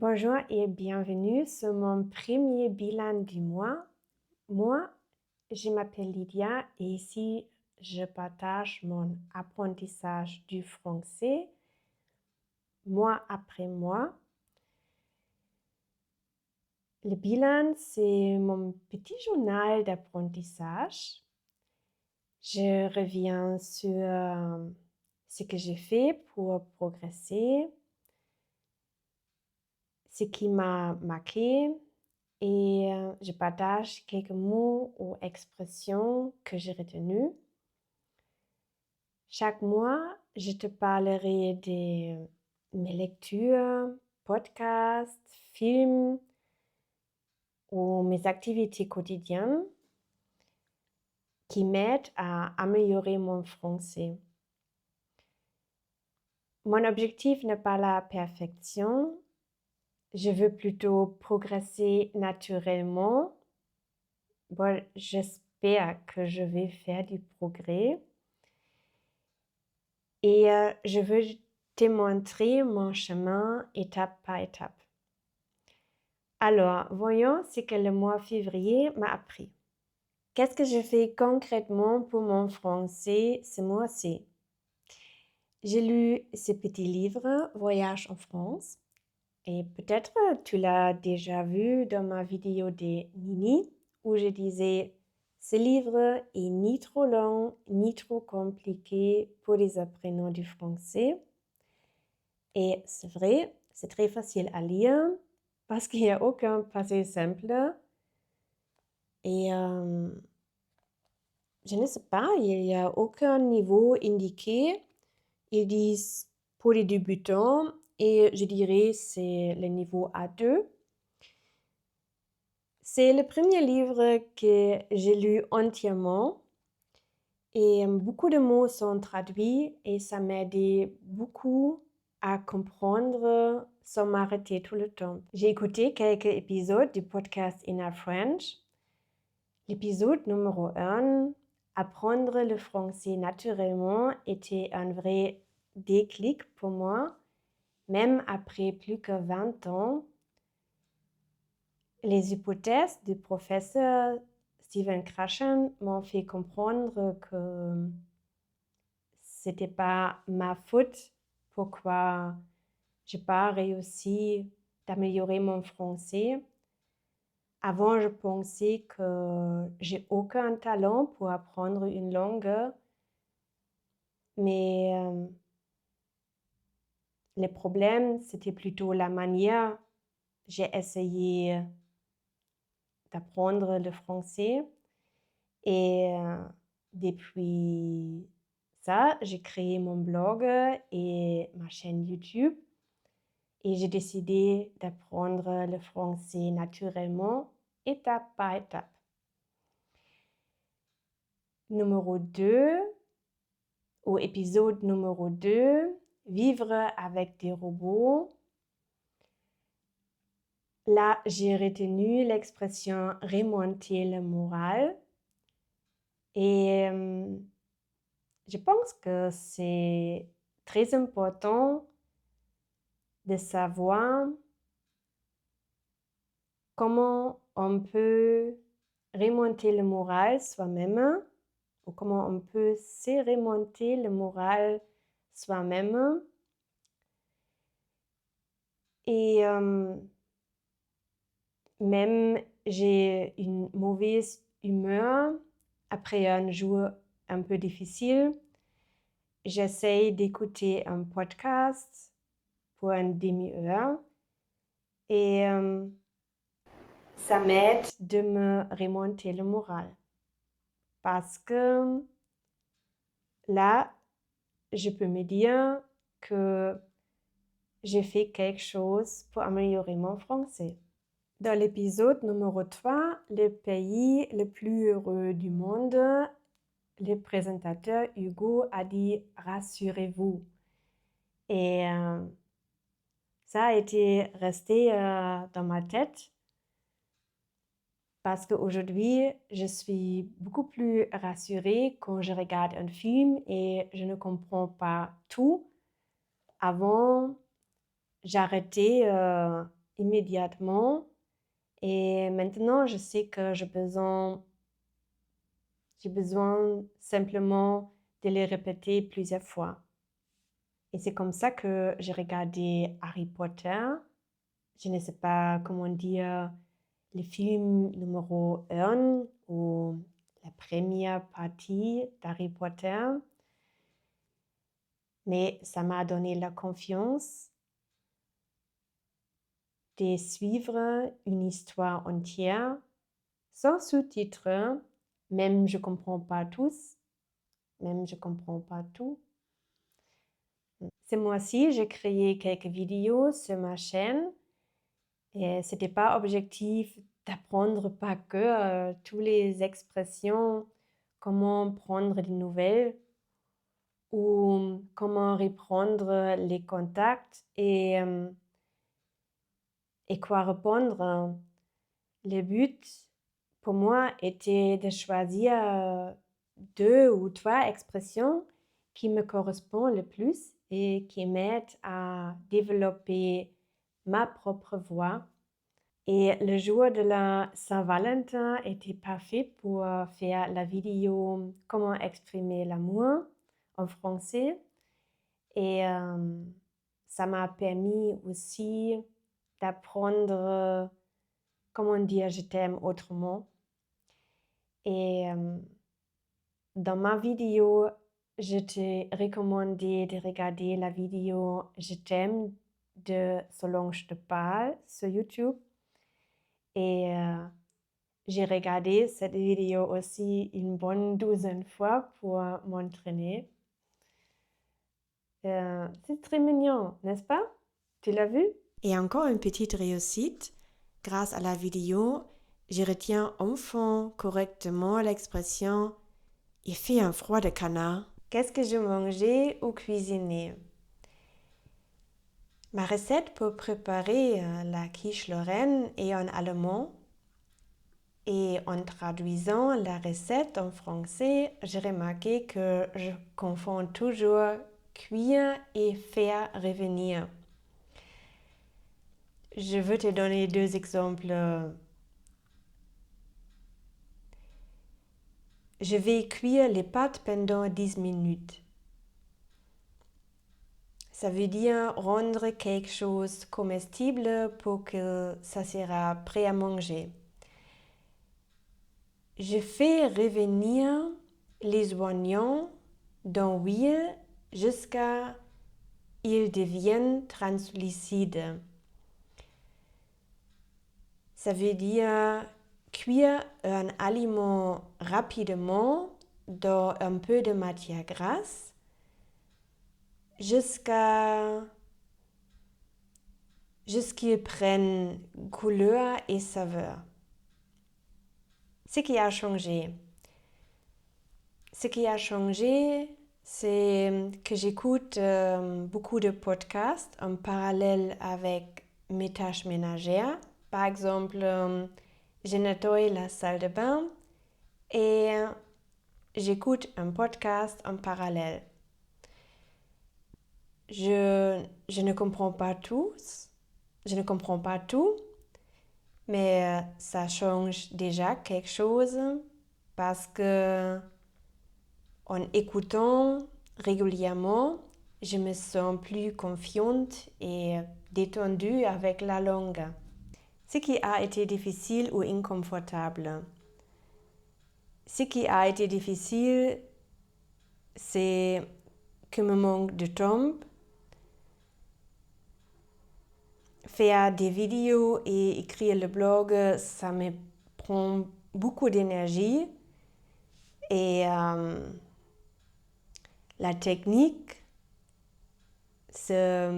Bonjour et bienvenue sur mon premier bilan du mois. Moi, je m'appelle Lydia et ici, je partage mon apprentissage du français mois après mois. Le bilan, c'est mon petit journal d'apprentissage. Je reviens sur ce que j'ai fait pour progresser, ce qui m'a marqué et je partage quelques mots ou expressions que j'ai retenues. Chaque mois, je te parlerai de mes lectures, podcasts, films ou mes activités quotidiennes qui m'aident à améliorer mon français. Mon objectif n'est pas la perfection, je veux plutôt progresser naturellement. Bon, j'espère que je vais faire du progrès et je veux te montrer mon chemin étape par étape. Alors, voyons ce que le mois février m'a appris. Qu'est-ce que je fais concrètement pour mon français ce mois-ci? J'ai lu ce petit livre, Voyage en France, et peut-être tu l'as déjà vu dans ma vidéo de Nini, où je disais, ce livre est ni trop long, ni trop compliqué pour les apprenants du français. Et c'est vrai, c'est très facile à lire parce qu'il n'y a aucun passé simple. Et je ne sais pas, il n'y a aucun niveau indiqué. Ils disent pour les débutants et je dirais c'est le niveau A2. C'est le premier livre que j'ai lu entièrement et beaucoup de mots sont traduits et ça m'a aidé beaucoup à comprendre sans m'arrêter tout le temps. J'ai écouté quelques épisodes du podcast Inner French. L'épisode numéro 1, apprendre le français naturellement, était un vrai déclic pour moi, même après plus que 20 ans. Les hypothèses du professeur Stephen Krashen m'ont fait comprendre que c'était pas ma faute pourquoi j'ai pas réussi d'améliorer mon français. Avant, je pensais que j'ai aucun talent pour apprendre une langue, mais le problème, c'était plutôt la manière. J'ai essayé d'apprendre le français et depuis ça, j'ai créé mon blog et ma chaîne YouTube et j'ai décidé d'apprendre le français naturellement, étape par étape. Numéro 2, au épisode numéro 2, vivre avec des robots. Là, j'ai retenu l'expression remonter le moral et je pense que c'est très important de savoir comment on peut remonter le moral soi-même ou comment on peut se remonter le moral soi-même. Et même j'ai une mauvaise humeur après un jour un peu difficile, j'essaye d'écouter un podcast pour une demi-heure et ça m'aide de me remonter le moral parce que là, je peux me dire que j'ai fait quelque chose pour améliorer mon français. Dans l'épisode numéro 3, le pays le plus heureux du monde, le présentateur Hugo a dit « Rassurez-vous ». Et ça a été resté dans ma tête parce qu'aujourd'hui, je suis beaucoup plus rassurée quand je regarde un film et je ne comprends pas tout. Avant, j'arrêtais immédiatement. Et maintenant, je sais que j'ai besoin simplement de les répéter plusieurs fois. Et c'est comme ça que j'ai regardé Harry Potter. Je ne sais pas comment dire le film numéro 1 ou la première partie d'Harry Potter. Mais ça m'a donné la confiance de suivre une histoire entière sans sous-titres, même je comprends pas tous, même je comprends pas tout. Ce mois-ci, j'ai créé quelques vidéos sur ma chaîne et c'était pas objectif d'apprendre pas que toutes les expressions, comment prendre des nouvelles ou comment reprendre les contacts et quoi répondre. Le but pour moi était de choisir 2 ou 3 expressions qui me correspondent le plus et qui m'aident à développer ma propre voix. Et le jour de la Saint-Valentin était parfait pour faire la vidéo Comment exprimer l'amour en français. Et ça m'a permis aussi d'apprendre comment dire je t'aime autrement. Et dans ma vidéo, je te recommandais de regarder la vidéo Je t'aime de Solange de Paul sur YouTube. Et j'ai regardé cette vidéo aussi une bonne douzaine de fois pour m'entraîner. C'est très mignon, n'est-ce pas? Tu l'as vu? Et encore une petite réussite. Grâce à la vidéo, je retiens enfin correctement l'expression « il fait un froid de canard ». Qu'est-ce que je mangeais ou cuisinais? Ma recette pour préparer la quiche Lorraine est en allemand. Et en traduisant la recette en français, j'ai remarqué que je confonds toujours cuire et faire revenir. Je veux te donner 2 exemples. Je vais cuire les pâtes pendant 10 minutes. Ça veut dire rendre quelque chose comestible pour que ça sera prêt à manger. Je fais revenir les oignons dans l'huile jusqu'à ils deviennent translucides. Ça veut dire cuire un aliment rapidement dans un peu de matière grasse jusqu'à qu'ils prennent couleur et saveur. Ce qui a changé, c'est que j'écoute beaucoup de podcasts en parallèle avec mes tâches ménagères. Par exemple, je nettoie la salle de bain et j'écoute un podcast en parallèle. Je ne comprends pas tout, mais ça change déjà quelque chose parce que en écoutant régulièrement, je me sens plus confiante et détendue avec la langue. Ce qui a été difficile ou inconfortable. Ce qui a été difficile, c'est que me manque de temps. Faire des vidéos et écrire le blog, ça me prend beaucoup d'énergie. Et la technique, c'est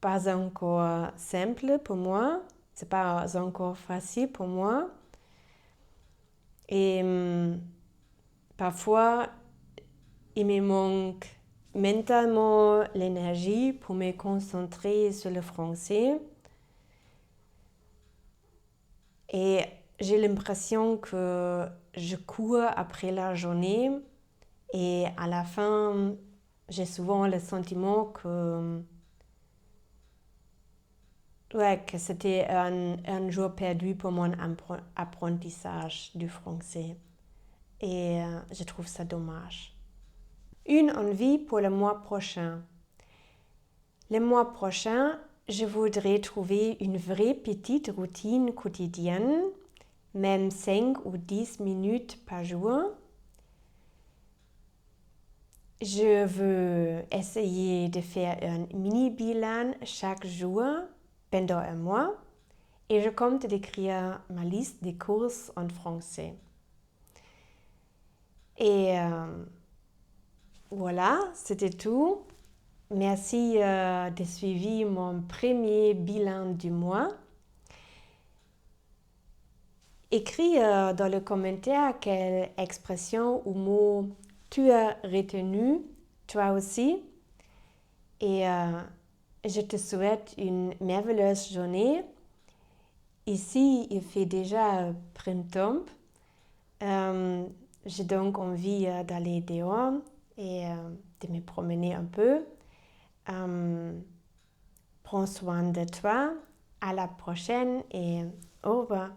pas encore simple pour moi. C'est pas encore facile pour moi. Et parfois, il me manque mentalement l'énergie pour me concentrer sur le français. Et j'ai l'impression que je cours après la journée et à la fin, j'ai souvent le sentiment que ouais, que c'était un jour perdu pour mon apprentissage du français. Et je trouve ça dommage. Une envie pour le mois prochain. Le mois prochain, je voudrais trouver une vraie petite routine quotidienne, même 5 ou 10 minutes par jour. Je veux essayer de faire un mini-bilan chaque jour pendant un mois et je compte d'écrire ma liste des courses en français. Et voilà, c'était tout. Merci de suivre mon premier bilan du mois. Écris dans le commentaire quelle expression ou mot tu as retenu, toi aussi. Et je te souhaite une merveilleuse journée. Ici, il fait déjà printemps. J'ai donc envie d'aller dehors et de me promener un peu. Prends soin de toi. À la prochaine et au revoir.